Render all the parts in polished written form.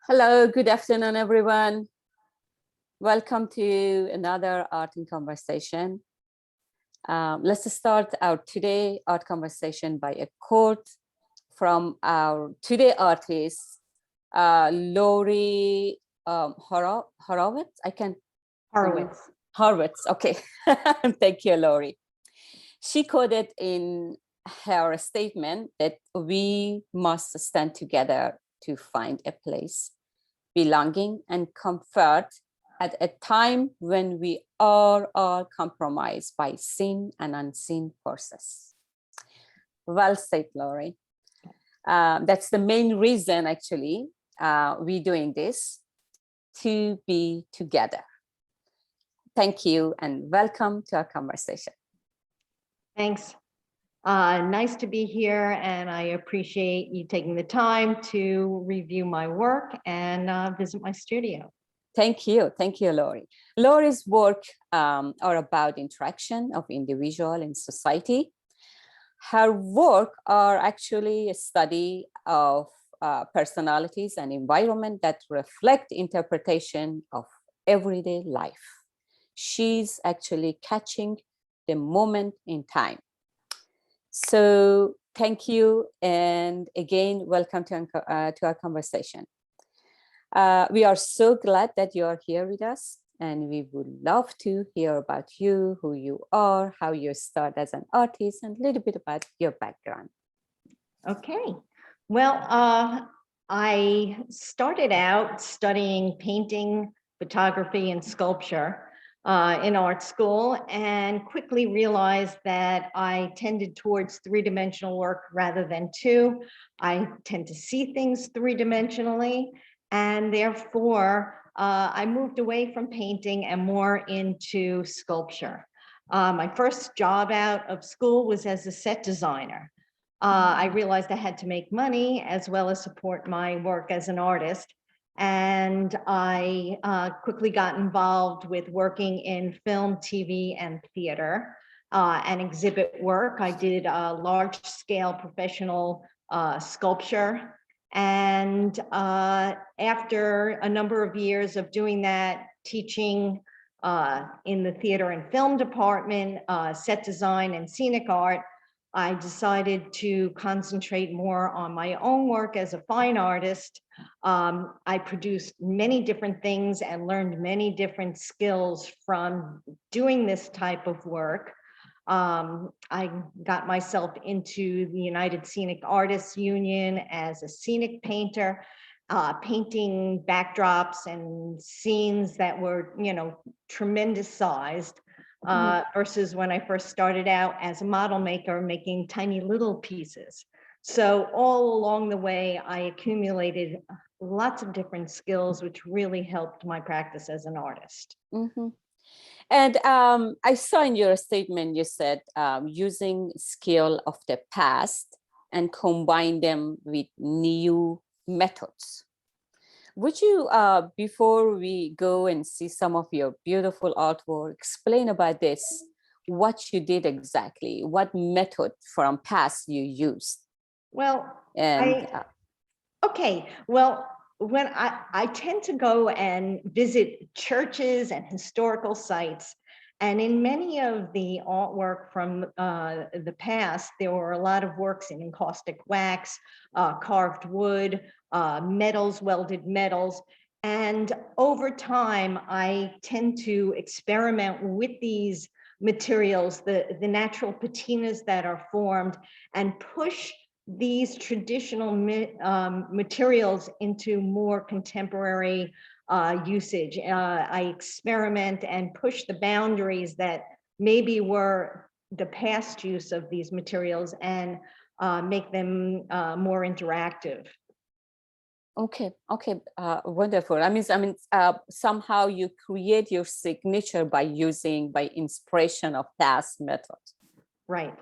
Hello, good afternoon, everyone. Welcome to another Art in Conversation. Let's start our today art conversation by a quote from our today artist, Lori Horowitz. I can Horowitz. Horowitz. Okay, thank you, Lori. She quoted in her statement that we must stand together to find a place, belonging, and comfort at a time when we are all compromised by seen and unseen forces. Well said, Lori. That's the main reason, actually, we're doing this, to be together. Thank you and welcome to our conversation. Thanks. Nice to be here, and I appreciate you taking the time to review my work and visit my studio. Thank you, Lori. Lori's work are about interaction of individual in society. Her work are actually a study of personalities and environment that reflect interpretation of everyday life. She's actually catching the moment in time. So thank you, and again, welcome to our conversation. We are so glad that you are here with us, and we would love to hear about you, who you are, how you started as an artist, and a little bit about your background. Okay. Well, I started out studying painting, photography, and sculpture in art school, and quickly realized that I tended towards three-dimensional work rather than two. I tend to see things three-dimensionally, and therefore I moved away from painting and more into sculpture. My first job out of school was as a set designer. I realized I had to make money as well as support my work as an artist. And I quickly got involved with working in film, TV, and theater and exhibit work. I did large-scale professional sculpture. And after a number of years of doing that, teaching in the theater and film department, set design and scenic art, I decided to concentrate more on my own work as a fine artist. I produced many different things and learned many different skills from doing this type of work. I got myself into the United Scenic Artists Union as a scenic painter, painting backdrops and scenes that were, tremendous sized. Versus when I first started out as a model maker, making tiny little pieces. So all along the way, I accumulated lots of different skills, which really helped my practice as an artist. Mm-hmm. And I saw in your statement, you said using skill of the past and combine them with new methods. Would you, before we go and see some of your beautiful artwork, explain about this, what you did exactly, what method from past you used? Well, and okay, well, when I tend to go and visit churches and historical sites, and in many of the artwork from the past, there were a lot of works in encaustic wax, carved wood, metals, welded metals. And over time, I tend to experiment with these materials, the natural patinas that are formed, and push these traditional materials into more contemporary usage. I experiment and push the boundaries that maybe were the past use of these materials and make them more interactive. Okay, wonderful. I mean, somehow you create your signature by inspiration of past methods. Right.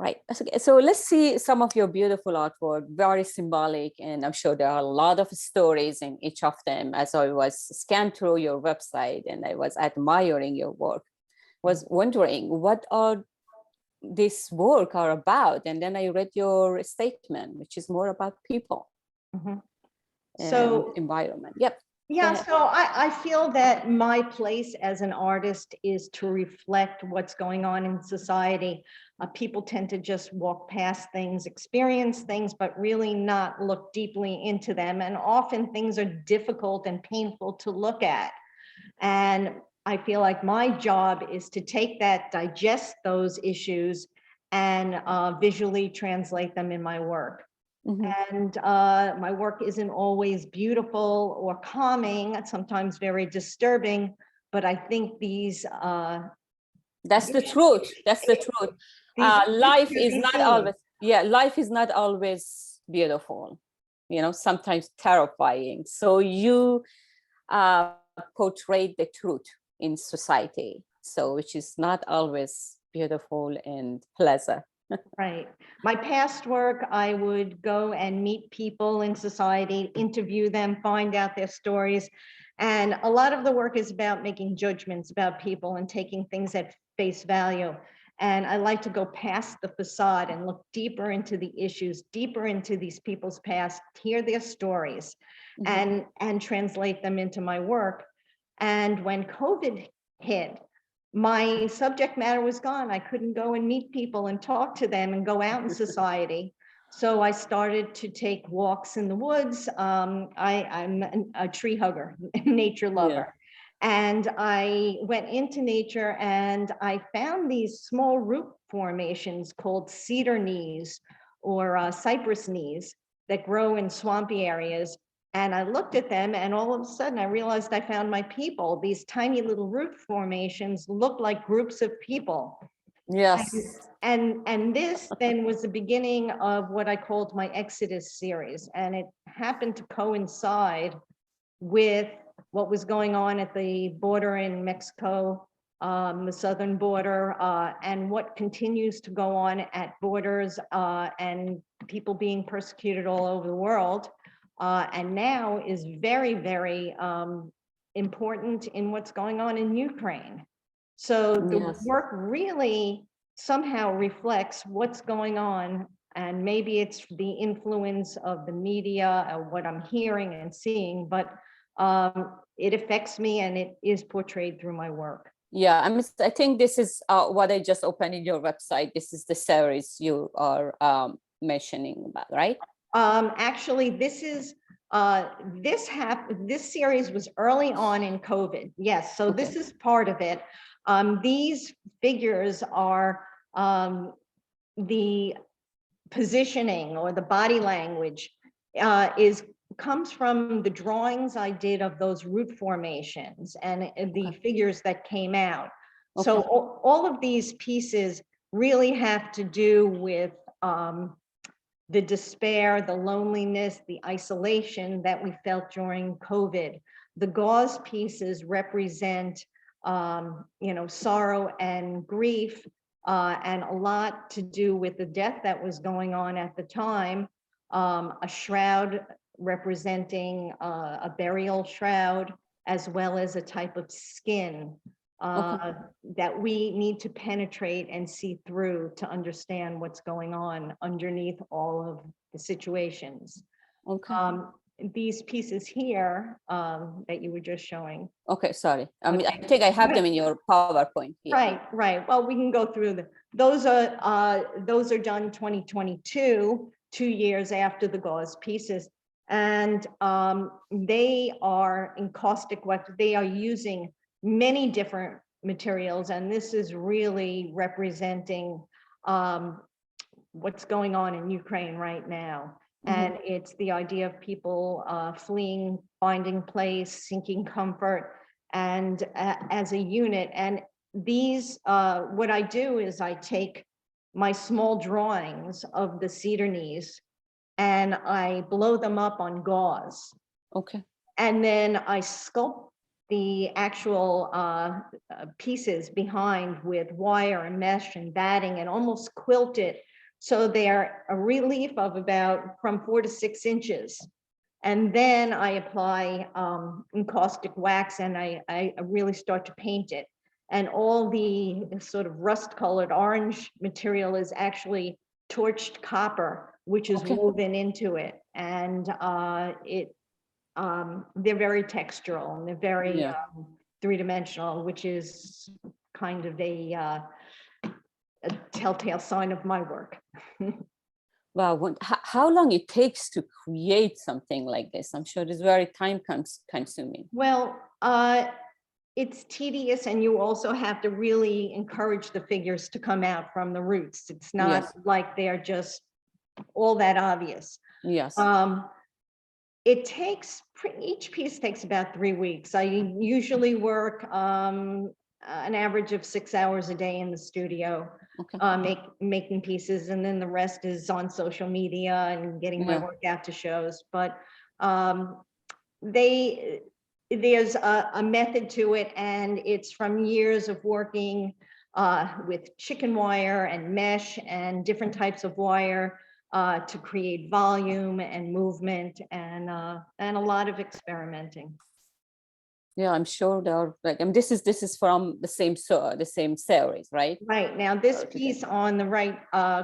Right. So let's see some of your beautiful artwork, very symbolic, and I'm sure there are a lot of stories in each of them. As I was scanned through your website and I was admiring your work, was wondering what are this work are about. And then I read your statement, which is more about people. Mm-hmm. So environment. Yep. yeah, so I feel that my place as an artist is to reflect what's going on in society. People tend to just walk past things, experience things, but really not look deeply into them. And often things are difficult and painful to look at. And I feel like my job is to take that, digest those issues, and visually translate them in my work. And my work isn't always beautiful or calming, it's sometimes very disturbing, but I think these that's the truth. That's the truth. Life is not always, life is not always beautiful, sometimes terrifying. So you portray the truth in society, so which is not always beautiful and pleasant. Right. My past work, I would go and meet people in society, interview them, find out their stories. And a lot of the work is about making judgments about people and taking things at face value. And I like to go past the facade and look deeper into the issues, deeper into these people's past, hear their stories, and translate them into my work. And when COVID hit, my subject matter was gone. I couldn't go and meet people and talk to them and go out in society. So I started to take walks in the woods. I'm a tree hugger, nature lover. And I went into nature and I found these small root formations called cedar knees or cypress knees that grow in swampy areas. And I looked at them and all of a sudden I realized I found my people. These tiny little root formations looked like groups of people. Yes. And this then was the beginning of what I called my Exodus series. And it happened to coincide with what was going on at the border in Mexico, the southern border, and what continues to go on at borders and people being persecuted all over the world. And now is very, very important in what's going on in Ukraine. So the work really somehow reflects what's going on, and maybe it's the influence of the media or what I'm hearing and seeing, but it affects me and it is portrayed through my work. Yeah, I think this is what I just opened in your website. This is the series you are mentioning about, right? Actually, this is this series was early on in COVID. Yes, so this is part of it. These figures are the positioning or the body language comes from the drawings I did of those root formations and the figures that came out. So all of these pieces really have to do with the despair, the loneliness, the isolation that we felt during COVID. The gauze pieces represent, sorrow and grief, and a lot to do with the death that was going on at the time. A shroud representing a burial shroud, as well as a type of skin that we need to penetrate and see through to understand what's going on underneath all of the situations. These pieces here that you were just showing. Okay, sorry. I mean, I think I have them in your PowerPoint here. Right. Well, we can go through them. Those are done 2022, 2 years after the gauze pieces. And they are encaustic wax. They are using many different materials, and this is really representing what's going on in Ukraine right now. And it's the idea of people fleeing, finding place, seeking comfort, and as a unit. And these, what I do is I take my small drawings of the cedar knees and I blow them up on gauze. And then I sculpt the actual pieces behind with wire and mesh and batting and almost quilt it. So they're a relief of about from 4 to 6 inches. And then I apply encaustic wax and I really start to paint it. And all the sort of rust colored orange material is actually torched copper, which is woven into it. And they're very textural and they're very Yeah. three-dimensional, which is kind of a telltale sign of my work. Wow, how long it takes to create something like this? I'm sure it's very time consuming. Well, it's tedious, and you also have to really encourage the figures to come out from the roots. It's not Yes. like they're just all that obvious. Yes. It takes, each piece takes about 3 weeks. I usually work an average of 6 hours a day in the studio, Okay. making pieces, and then the rest is on social media and getting my Yeah. work out to shows. But there's a method to it, and it's from years of working with chicken wire and mesh and different types of wire to create volume and movement, and a lot of experimenting. Yeah, I'm sure they're like, and this is from the same series, right? Right, now this piece on the right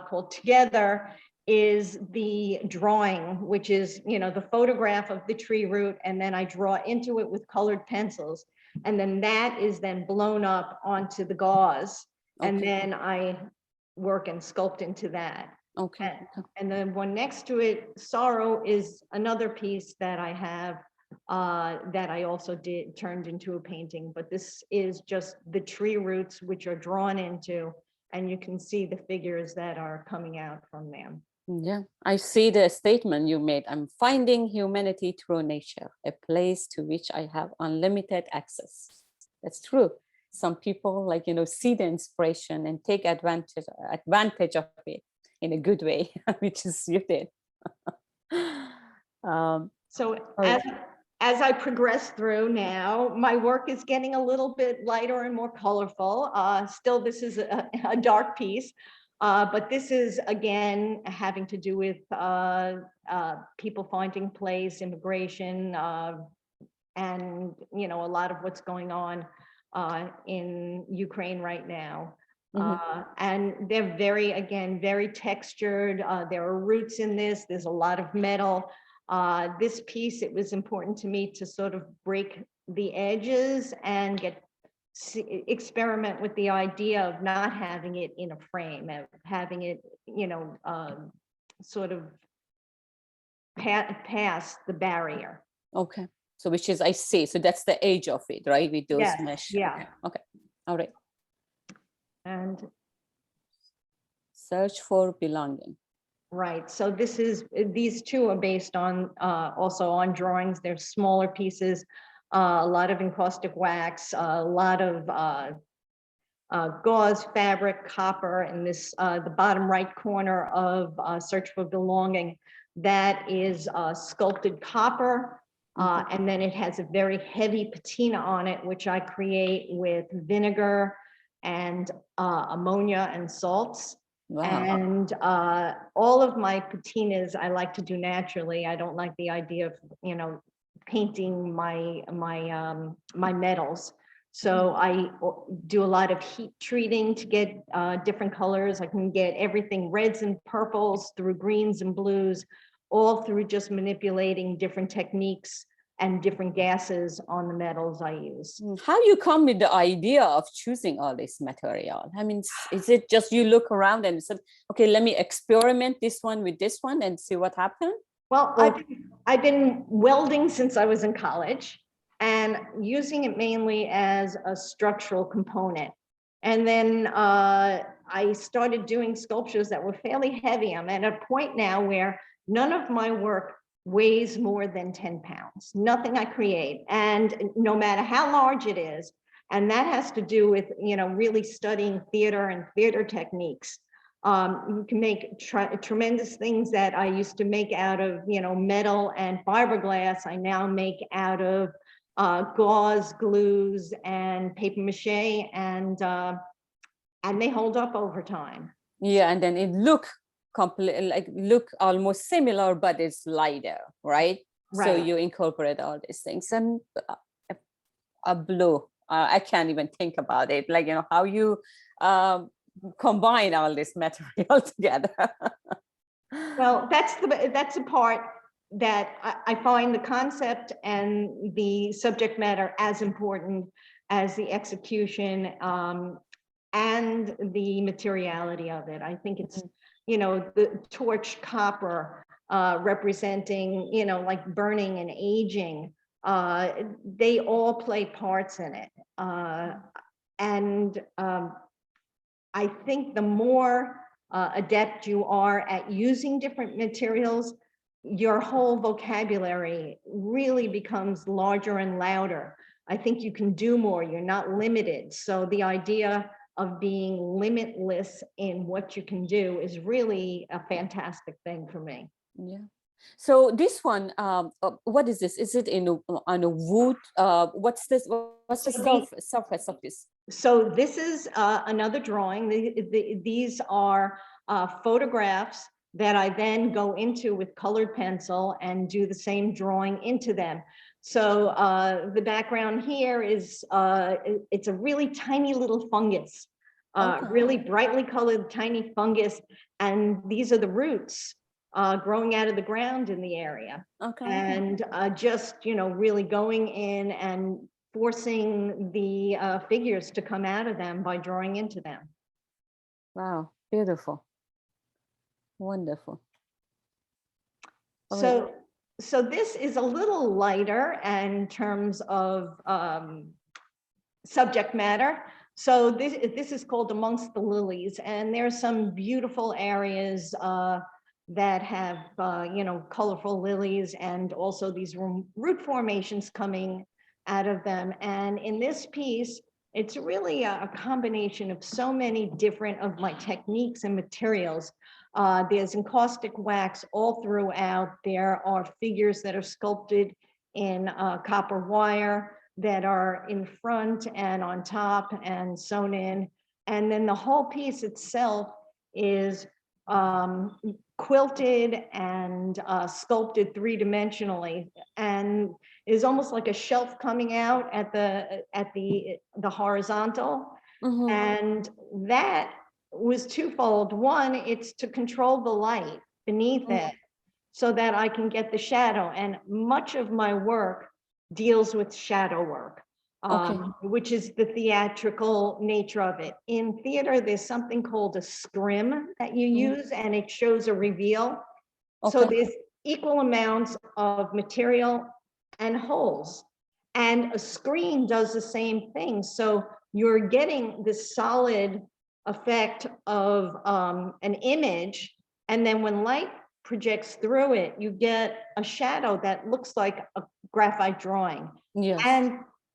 called Together is the drawing, which is, the photograph of the tree root, and then I draw into it with colored pencils, and then that is then blown up onto the gauze, and Okay. then I work and sculpt into that. Okay. And the one next to it, Sorrow, is another piece that I have that I also turned into a painting, but this is just the tree roots which are drawn into, and you can see the figures that are coming out from them. Yeah, I see the statement you made. I'm finding humanity through nature, a place to which I have unlimited access. That's true. Some people see the inspiration and take advantage of it in a good way, which is you did. So as I progress through now, my work is getting a little bit lighter and more colorful. Still, this is a dark piece, but this is, again, having to do with people finding place, immigration, and, a lot of what's going on in Ukraine right now. And they're very textured. There are roots in this. There's a lot of metal. This piece, it was important to me to sort of break the edges and experiment with the idea of not having it in a frame, of having it, sort of pass the barrier. Okay. So which is, I see. So that's the age of it, right? With those Yes, mesh. yeah. Okay. All right. And Search for belonging. right. So these two are based on also on drawings. They're smaller pieces, a lot of encaustic wax, a lot of gauze, fabric, copper, and this the bottom right corner of Search for Belonging. That is sculpted copper. And then it has a very heavy patina on it, which I create with vinegar and ammonia and salts. Wow. And all of my patinas I like to do naturally. I don't like the idea of, painting my metals. So I do a lot of heat treating to get different colors. I can get everything reds and purples through greens and blues, all through just manipulating different techniques and different gases on the metals I use. How you come with the idea of choosing all this material? I mean, is it just you look around and said, okay, let me experiment this one with this one and see what happens? Well, I've been welding since I was in college and using it mainly as a structural component. And then I started doing sculptures that were fairly heavy. I'm at a point now where none of my work weighs more than 10 pounds, nothing I create. And no matter how large it is, and that has to do with, really studying theater and theater techniques. You can make tremendous things that I used to make out of, metal and fiberglass. I now make out of gauze, glues, and paper mache, and they hold up over time. Yeah, and then it look almost similar, but it's lighter, right? So you incorporate all these things, and a blue. I can't even think about it. How you combine all this material together. Well, that's the part I find the concept and the subject matter as important as the execution and the materiality of it. I think it's, you know, the torch copper representing, you know, like burning and aging. They all play parts in it. I think the more adept you are at using different materials, your whole vocabulary really becomes larger and louder. I think you can do more, you're not limited. So the idea of being limitless in what you can do is really a fantastic thing for me. Yeah. So this one, what is this? Is it on a wood? What's this? What's the surface of this? So this is another drawing. These are photographs that I then go into with colored pencil and do the same drawing into them. So the background here is, it's a really tiny little fungus, really brightly colored tiny fungus. And these are the roots growing out of the ground in the area. And just, you know, really going in and forcing the figures to come out of them by drawing into them. Wow, beautiful. Wonderful. So this is a little lighter in terms of subject matter. So this is called Amongst the Lilies, and there's some beautiful areas that have, you know, colorful lilies and also these root formations coming out of them. And in this piece, it's really a combination of so many different of my techniques and materials. There's encaustic wax all throughout. There are figures that are sculpted in copper wire that are in front and on top and sewn in. And then the whole piece itself is quilted and sculpted three-dimensionally, and is almost like a shelf coming out at the horizontal. And that was twofold. One, it's to control the light beneath it so that I can get the shadow. And much of my work deals with shadow work, which is the theatrical nature of it. In theater, there's something called a scrim that you use, and it shows a reveal. So there's equal amounts of material and holes. And a screen does the same thing. So you're getting this solid effect of an image, and then when light projects through it, you get a shadow that looks like a graphite drawing.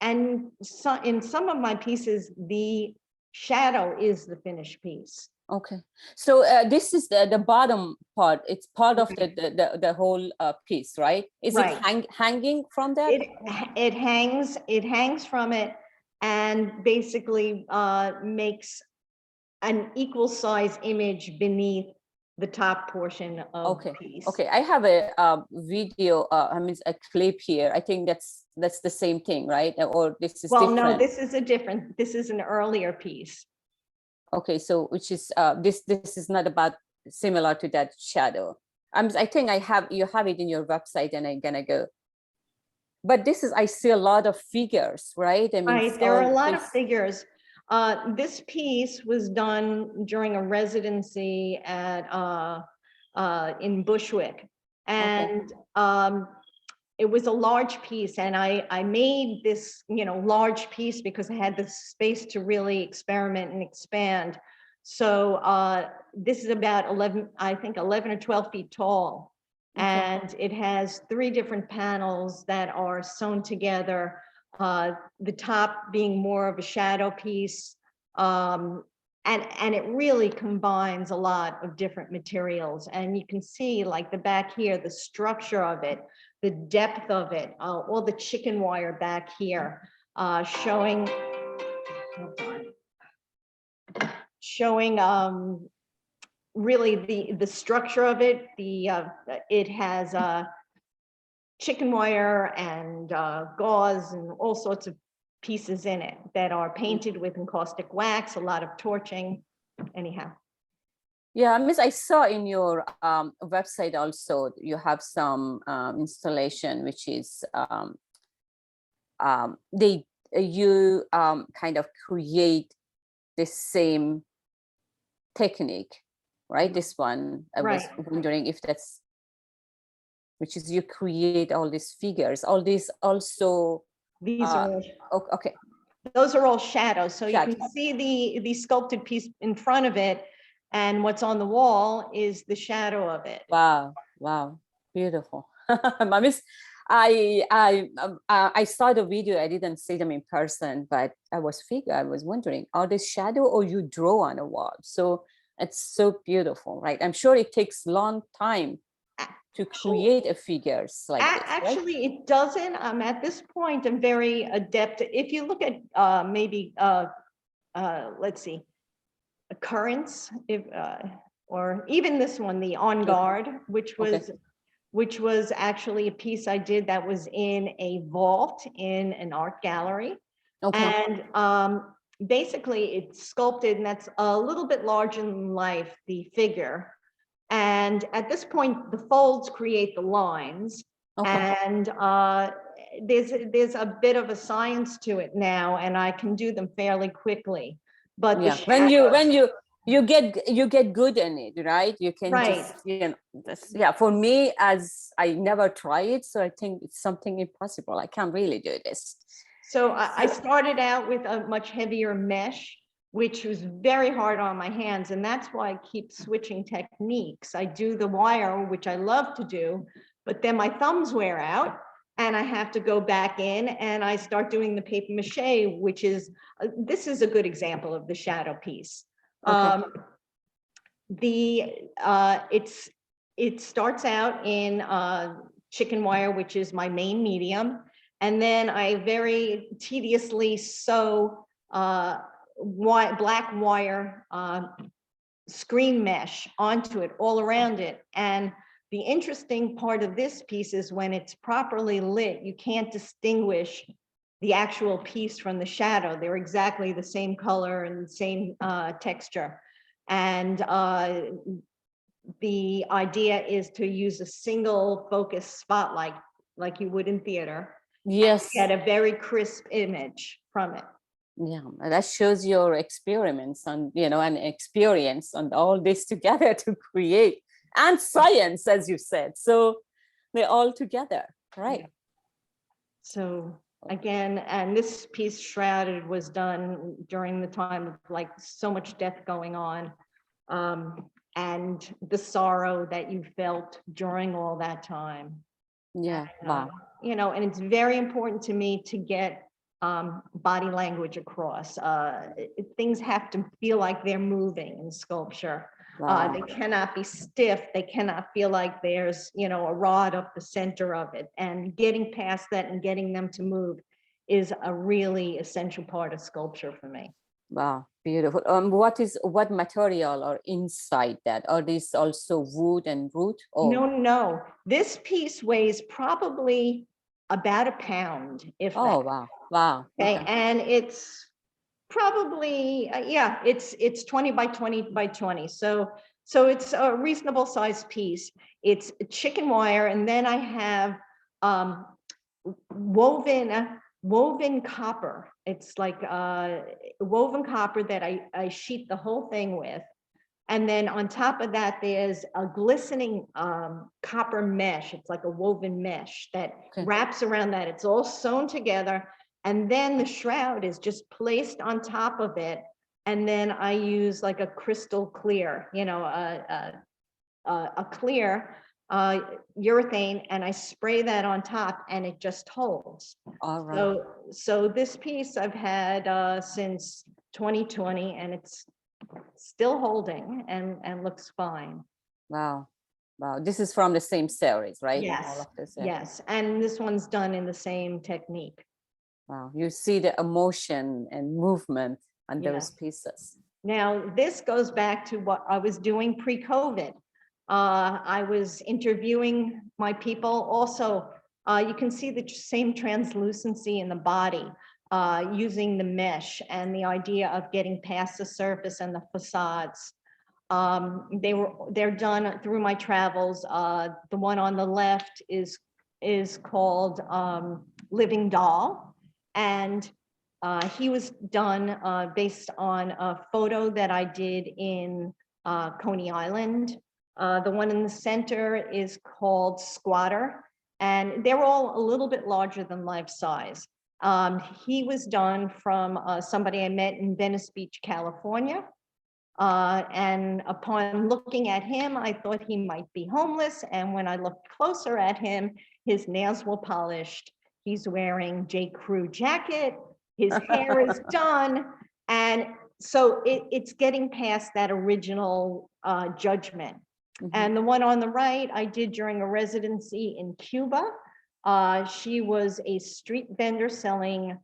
And so in some of my pieces, the shadow is the finished piece. So this is the bottom part. It's part of the whole piece, right? Is it hanging from that? It hangs from it, and basically makes an equal size image beneath the top portion of the piece. I have a video, I mean a clip here. I think that's the same thing, right? Or this is different? No, this is an earlier piece. So which is this is not about similar to that shadow. I think you have it in your website, and I'm gonna go. But this is, I see a lot of figures, right? I mean, there are a lot of figures. This piece was done during a residency at in Bushwick, and it was a large piece, and I made this, you know, large piece because I had the space to really experiment and expand. So this is about 11 or 12 feet tall, and it has 3 different panels that are sewn together. The top being more of a shadow piece, and it really combines a lot of different materials. And you can see, like the back here, the structure of it, the depth of it, all the chicken wire back here, showing really the structure of it. It has chicken wire and gauze and all sorts of pieces in it that are painted with encaustic wax, a lot of torching. Anyhow, Yeah, Miss, I saw in your website also you have some installation, which is you kind of create the same technique, right? This one, I was Right. wondering if that's, which is you create all these figures, all these also. These are all, Okay. those are all shadows. So you can Shadows. see the sculpted piece in front of it, and what's on the wall is the shadow of it. Wow, wow, beautiful. Miss, I saw the video. I didn't see them in person, but I was wondering, are they shadow or you draw on a wall? So it's so beautiful, right? I'm sure it takes long time to create a figures like this, right? Actually, it doesn't. At this point, I'm very adept. If you look at maybe, let's see, occurrence, if or even this one, the On Guard, which was actually a piece I did that was in a vault in an art gallery. Okay. And basically it's sculpted, and that's a little bit larger than life, the figure. And at this point, the folds create the lines. Okay. And there's a bit of a science to it now, and I can do them fairly quickly. But the Yeah, when shadows, you get good in it, right? You can right. just, yeah, for me, as I never try it, so I think it's something impossible. I can't really do this. So I started out with a much heavier mesh, which was very hard on my hands. And that's why I keep switching techniques. I do the wire, which I love to do, but then my thumbs wear out and I have to go back in and I start doing the paper mache, which is, this is a good example of the shadow piece. Okay. It starts out in chicken wire, which is my main medium. And then I very tediously sew black wire screen mesh onto it, all around it. And the interesting part of this piece is when it's properly lit, you can't distinguish the actual piece from the shadow. They're exactly the same color and the same texture. And the idea is to use a single focus spotlight like you would in theater. Yes. Get a very crisp image from it. Yeah, that shows your experiments and and experience and all this together to create, and science, as you said. So they're all together, right? Yeah. So again, and this piece Shrouded was done during the time of like so much death going on, and the sorrow that you felt during all that time. Yeah. Wow. And it's very important to me to get body language across. Things have to feel like they're moving in sculpture. Wow. They cannot be stiff. They cannot feel like there's, a rod up the center of it. And getting past that and getting them to move is a really essential part of sculpture for me. Wow, beautiful. What material are inside that? Are these also wood and root? No. This piece weighs probably about a pound, if that. Oh, wow. Okay, Okay. and it's probably, it's 20 by 20 by 20. So it's a reasonable sized piece. It's chicken wire, and then I have woven copper. It's like woven copper that I sheet the whole thing with. And then on top of that, there's a glistening copper mesh. It's like a woven mesh that wraps around that. It's all sewn together. And then the shroud is just placed on top of it. And then I use like a crystal clear, a clear urethane, and I spray that on top and it just holds. All right. So this piece I've had since 2020, and it's still holding and looks fine. Wow. This is from the same series, right? Yes. All of this, Yes. And this one's done in the same technique. Wow. You see the emotion and movement on those pieces. Now, this goes back to what I was doing pre-COVID. I was interviewing my people. Also, you can see the same translucency in the body using the mesh and the idea of getting past the surface and the facades. They're done through my travels. The one on the left is called Living Doll, and he was done based on a photo that I did in Coney Island. The one in the center is called Squatter, and they're all a little bit larger than life size. He was done from somebody I met in Venice Beach, California. And upon looking at him, I thought he might be homeless. And when I looked closer at him, his nails were polished. He's wearing J. Crew jacket. His hair is done. And so it's getting past that original judgment. Mm-hmm. And the one on the right, I did during a residency in Cuba. She was a street vendor selling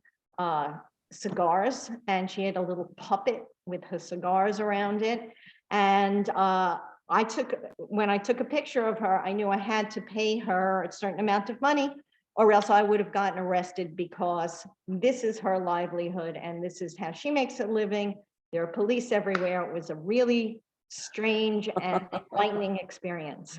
cigars, and she had a little puppet with her cigars around it. And when I took a picture of her, I knew I had to pay her a certain amount of money, or else I would have gotten arrested, because this is her livelihood and this is how she makes a living. There are police everywhere. It was a really strange and enlightening experience.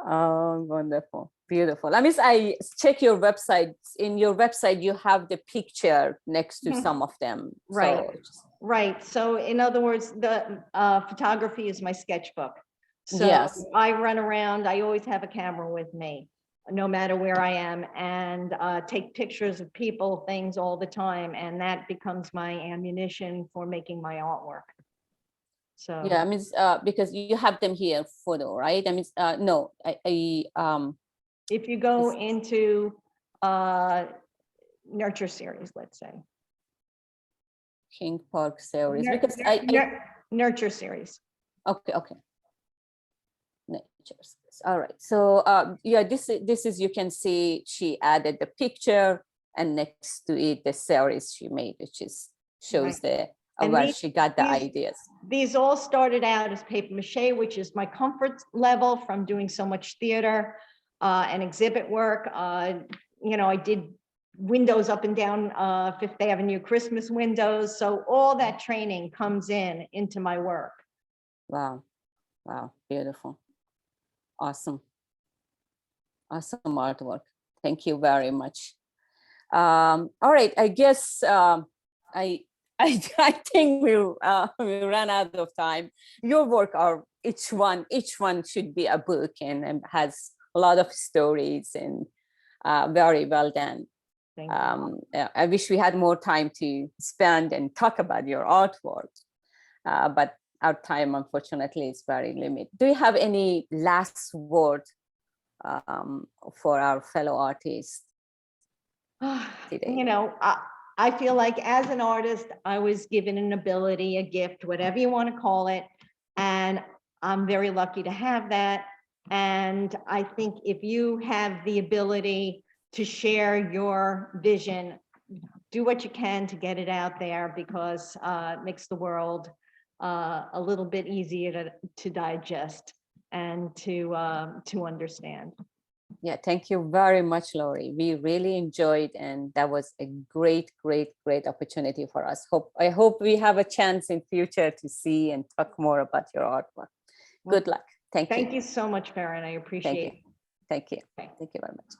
Oh, wonderful. Beautiful. I check your website. In your website, you have the picture next to some of them. Right. Right. So in other words, the photography is my sketchbook. So yes. I run around. I always have a camera with me, no matter where I am, and take pictures of people, things all the time. And that becomes my ammunition for making my artwork. So yeah, because you have them here photo, right? No, if you go into nurture series, let's say King Park series, because nurture series. Okay. Nurture series. All right. So yeah, this is you can see she added the picture, and next to it the series she made, which shows the where she got the ideas. These all started out as paper mache, which is my comfort level from doing so much theater and exhibit work. You know, I did windows up and down Fifth Avenue, Christmas windows. So all that training comes into my work. Wow. Beautiful. Awesome artwork. Thank you very much. All right, I guess I think we ran out of time. Your work are each one should be a book, and has a lot of stories, and very well done. I wish we had more time to spend and talk about your artwork, but our time, unfortunately, is very limited. Do you have any last word for our fellow artists today? You know, I feel like as an artist, I was given an ability, a gift, whatever you want to call it. And I'm very lucky to have that. And I think if you have the ability to share your vision, do what you can to get it out there, because it makes the world a little bit easier to digest and to understand. Yeah, thank you very much, Lori. We really enjoyed, and that was a great opportunity for us. I hope we have a chance in future to see and talk more about your artwork. Good luck. Thank you. Thank you so much, Farrin. I appreciate it. Thank you very much.